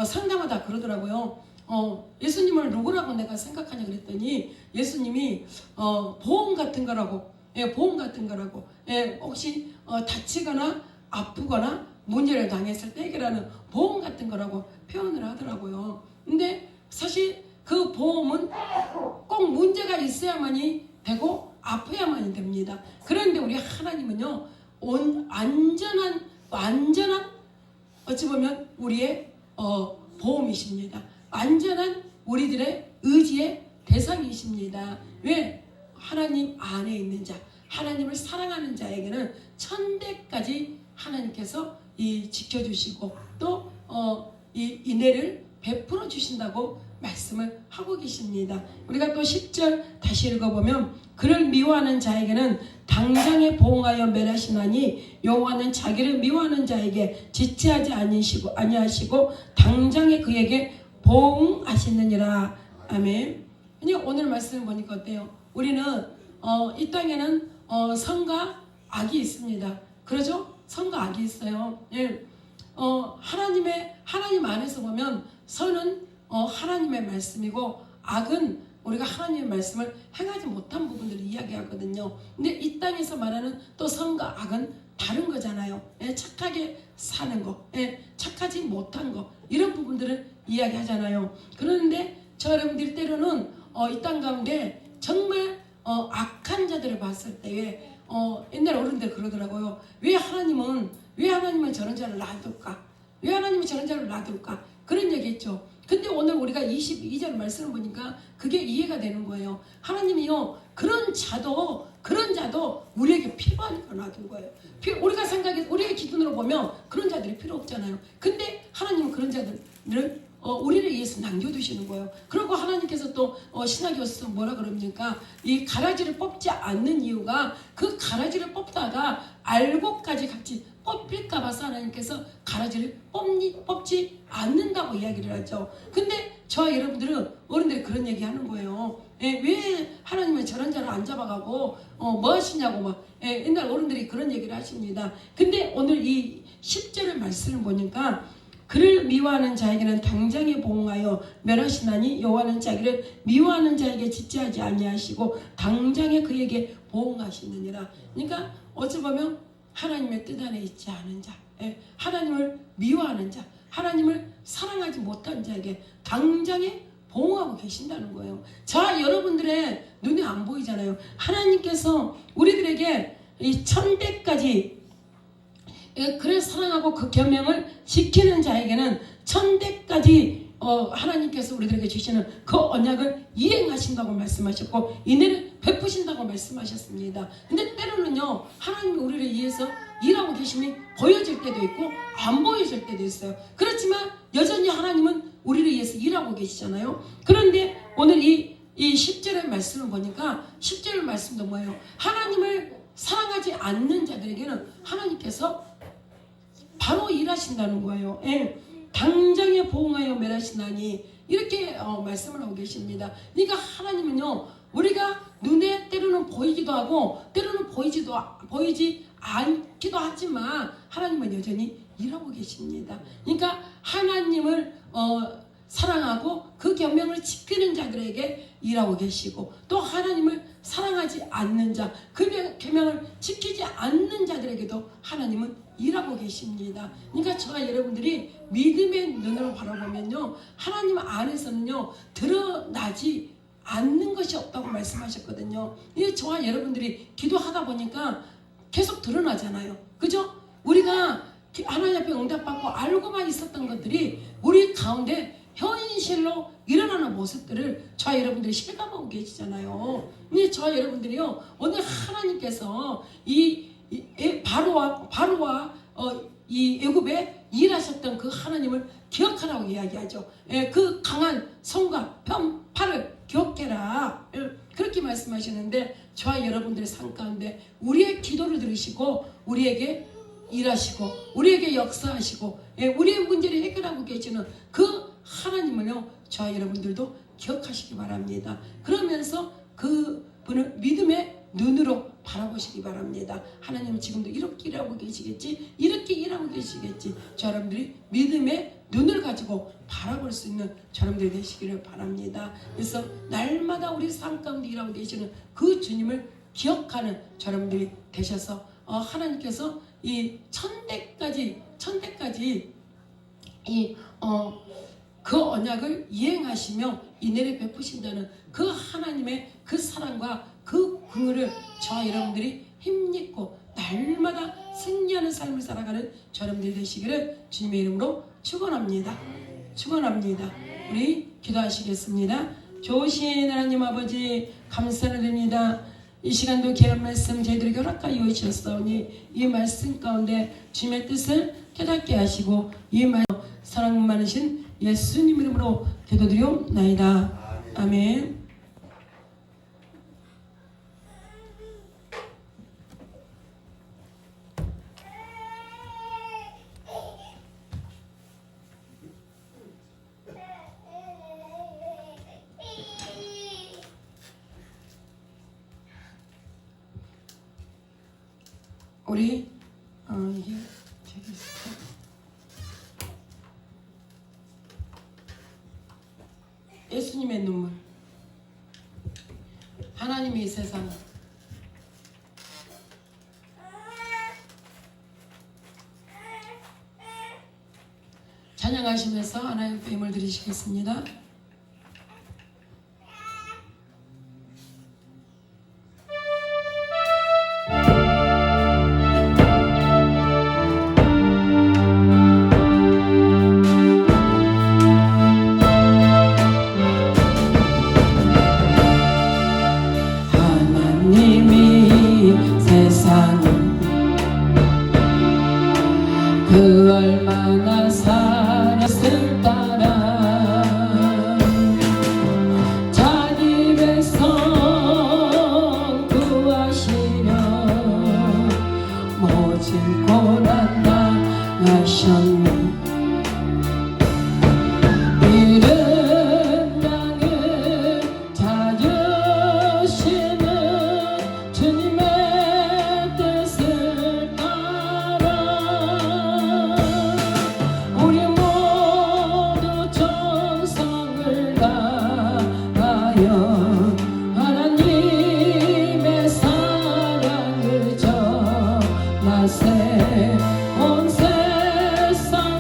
상담하다 그러더라고요. 예수님을 누구라고 내가 생각하냐 그랬더니 예수님이 보험 같은 거라고, 예, 보험 같은 거라고, 예, 혹시 다치거나 아프거나 문제를 당했을 때 해결하는 보험 같은 거라고 표현을 하더라고요. 근데 사실 그 보험은 꼭 문제가 있어야만이 되고 아파야만이 됩니다. 그런데 우리 하나님은요, 완전한 어찌 보면 우리의 보험이십니다. 완전한 우리들의 의지의 대상이십니다. 왜? 하나님 안에 있는 자, 하나님을 사랑하는 자에게는 천대까지 하나님께서 지켜주시고 또 이 인애를 베풀어 주신다고 말씀을 하고 계십니다. 우리가 또 10절 다시 읽어보면, 그를 미워하는 자에게는 당장에 보응하여 멸하시나니 여호와는 자기를 미워하는 자에게 지체하지 아니하시고 당장에 그에게 보응하시느니라. 아멘. 오늘 말씀을 보니까 어때요? 우리는 이 땅에는 선과 악이 있습니다. 그러죠? 선과 악이 있어요. 예. 하나님 안에서 보면 선은 하나님의 말씀이고 악은 우리가 하나님의 말씀을 행하지 못한 부분들을 이야기하거든요. 근데 이 땅에서 말하는 또 선과 악은 다른 거잖아요. 예, 착하게 사는 거, 예, 착하지 못한 거, 이런 부분들을 이야기하잖아요. 그런데 저 여러분들 때로는 이 땅 가운데 정말 악한 자들을 봤을 때에 옛날 어른들 그러더라고요. 왜 하나님은 저런 자를 놔둘까? 왜 하나님은 저런 자를 놔둘까? 그런 얘기했죠. 근데 오늘 우리가 22절 말씀을 보니까 그게 이해가 되는 거예요. 하나님이요, 그런 자도 우리에게 필요하니까 놔둔 거예요. 우리가 우리의 기준으로 보면 그런 자들이 필요 없잖아요. 근데 하나님은 그런 자들을 우리를 위해서 남겨두시는 거예요. 그리고 하나님께서 또 신학에 와서 뭐라 그럽니까? 이 가라지를 뽑지 않는 이유가, 그 가라지를 뽑다가 알고까지 같이 뽑힐까 봐서 하나님께서 가라지를 뽑지 않는다고 이야기를 하죠. 근데 저와 여러분들은 어른들이 그런 얘기 하는 거예요. 예, 왜 하나님은 저런 자를 안 잡아가고 뭐 하시냐고 막, 예, 옛날 어른들이 그런 얘기를 하십니다. 근데 오늘 이 10절의 말씀을 보니까, 그를 미워하는 자에게는 당장에 보응하여 멸하시나니 여호와는 자기를 미워하는 자에게 지체하지 아니하시고 당장에 그에게 보응하시느니라. 그러니까 어찌 보면 하나님의 뜻 안에 있지 않은 자, 하나님을 미워하는 자, 하나님을 사랑하지 못한 자에게 당장에 보응하고 계신다는 거예요. 자, 여러분들의 눈에 안 보이잖아요. 하나님께서 우리들에게 이 천대까지, 그를 사랑하고 그 계명을 지키는 자에게는 천대까지 하나님께서 우리들에게 주시는 그 언약을 이행하신다고 말씀하셨고 인애를 베푸신다고 말씀하셨습니다. 근데 때로는요, 하나님이 우리를 위해서 일하고 계심이 보여질 때도 있고 안 보여질 때도 있어요. 그렇지만 여전히 하나님은 우리를 위해서 일하고 계시잖아요. 그런데 오늘 이 10절의 말씀을 보니까 10절 말씀도 뭐예요? 하나님을 사랑하지 않는 자들에게는 하나님께서 바로 일하신다는 거예요. 예. 당장에 보응하여 멸하시나니 이렇게 말씀을 하고 계십니다. 그러니까 하나님은요, 우리가 눈에 때로는 보이기도 하고 때로는 보이지 않기도 하지만 하나님은 여전히 일하고 계십니다. 그러니까 하나님을 사랑하고 그 계명을 지키는 자들에게 일하고 계시고, 또 하나님을 사랑하지 않는 자, 그 계명을 지키지 않는 자들에게도 하나님은 일하고 계십니다. 그러니까 저와 여러분들이 믿음의 눈으로 바라보면요, 하나님 안에서는요 드러나지 않는 것이 없다고 말씀하셨거든요. 이게 저와 여러분들이 기도하다 보니까 계속 드러나잖아요. 그죠? 우리가 하나님 앞에 응답받고 알고만 있었던 것들이 우리 가운데 현실로 일어나는 모습들을 저와 여러분들이 실감하고 계시잖아요. 근데 저와 여러분들이요, 오늘 하나님께서 이 바로와 이 애굽에 일하셨던 그 하나님을 기억하라고 이야기하죠. 그 강한 손과 팔을 기억해라, 그렇게 말씀하시는데, 저와 여러분들의 삶 가운데 우리의 기도를 들으시고 우리에게 일하시고 우리에게 역사하시고 우리의 문제를 해결하고 계시는 그 하나님을요, 저와 여러분들도 기억하시기 바랍니다. 그러면서 그 분을 믿음의 눈으로 바라보시기 바랍니다. 하나님은 지금도 이렇게 일하고 계시겠지, 이렇게 일하고 계시겠지. 저 여러분들이 믿음의 눈을 가지고 바라볼 수 있는 저러분들이 되시기를 바랍니다. 그래서 날마다 우리 삶 가운데 일하고 계시는 그 주님을 기억하는 저러분들이 되셔서 하나님께서 이 천대까지 그 언약을 이행하시며 인내를 베푸신다는 그 하나님의 그 사랑과 그 긍휼을 저와 여러분들이 힘입고 날마다 승리하는 삶을 살아가는 저러분들이 되시기를 주님의 이름으로 축원합니다. 우리 기도하시겠습니다. 좋으신 하나님 아버지, 감사드립니다. 이 시간도 귀한 말씀 저희들에게 허락하여 주셨사오니 이 말씀 가운데 주님의 뜻을 깨닫게 하시고 이 말씀 사랑 많으신 예수님 이름으로 기도드리옵나이다. 아멘. 우리 이게 저기 있어. 예수님의 눈물. 하나님이 이 세상 찬양하시면서 하나님 뱀을 드리시겠습니다. 그 얼마나 사랑을 따라 자기 백성 구하시려 모진 고난 당하셨네. 이른 땅을 찾으시는 주님의 뜻을 따라 우리 모두 정성을 다하여 하나님의 사랑을 전하세. 온 세상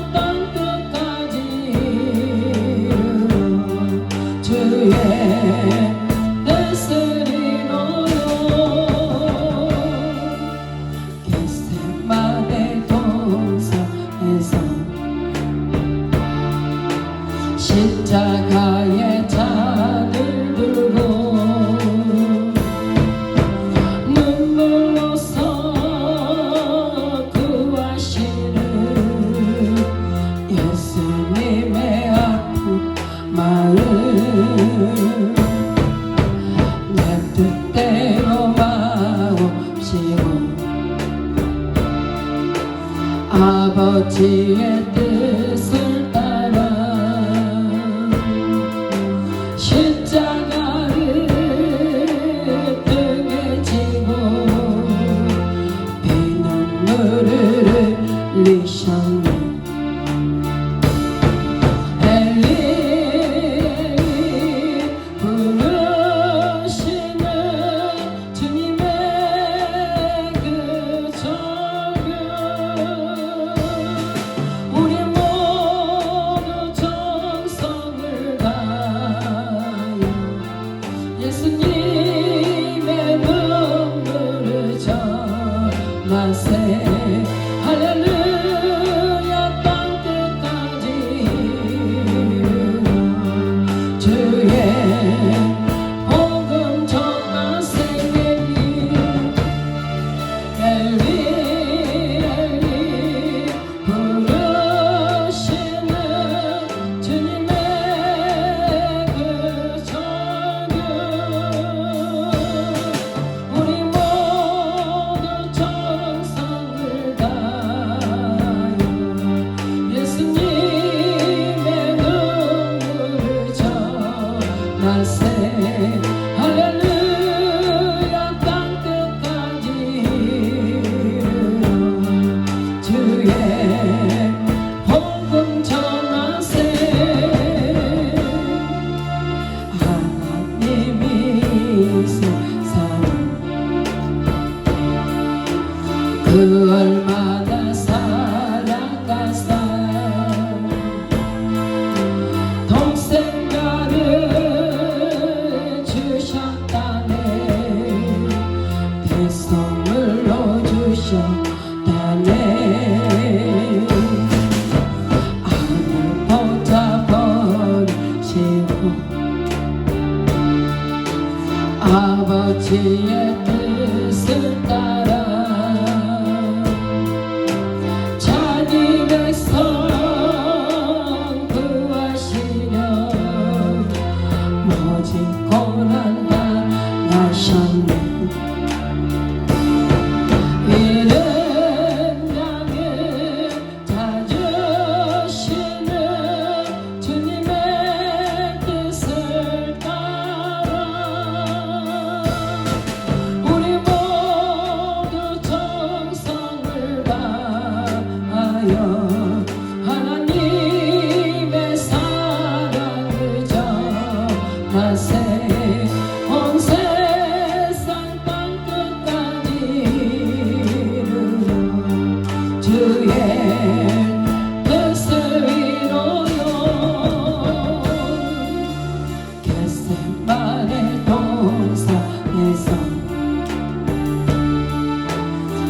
아버지의 뜻을 따라 십자가를 등에 지고 피눈물을 흘리셨네. 엘리 부르시는 주님의 그 절규 우리 모두 정성을 다하여 예수님의 눈물을 전하세. 할렐루야 땅끝까지 주의 복음 전하세. 엘리 엘리 부르시는 주님의 그 절규 우리 모두 정성을 다하여 예수님의 눈물을 전하세. 할렐루야 땅끝까지 주의 복음 전하세. 하나님이 세상 그 얼마나 사랑하사 동생자를 주셨다네. 대성물로 주셨다네. 하늘보다 버리시고 아버지의 뜻을 따라 자기 백성 구하시려 모진 고난 당하셨네. 이른 양을 찾으시는 주님의 뜻을 따라 우리 모두 정성을 다하여 하나님의 사랑을 전하세. 온 세상 땅끝까지 이르러 주의 뜻을 이루요. 겟세마네 동산에서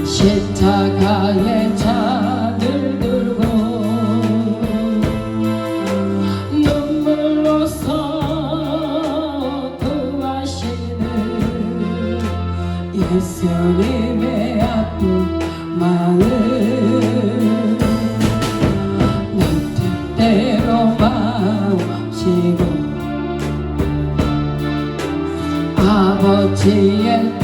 십자가의 잔을 들고 눈물로써 구하시는 예수님의 아픈 마음 내 뜻대로 마시고 아버지의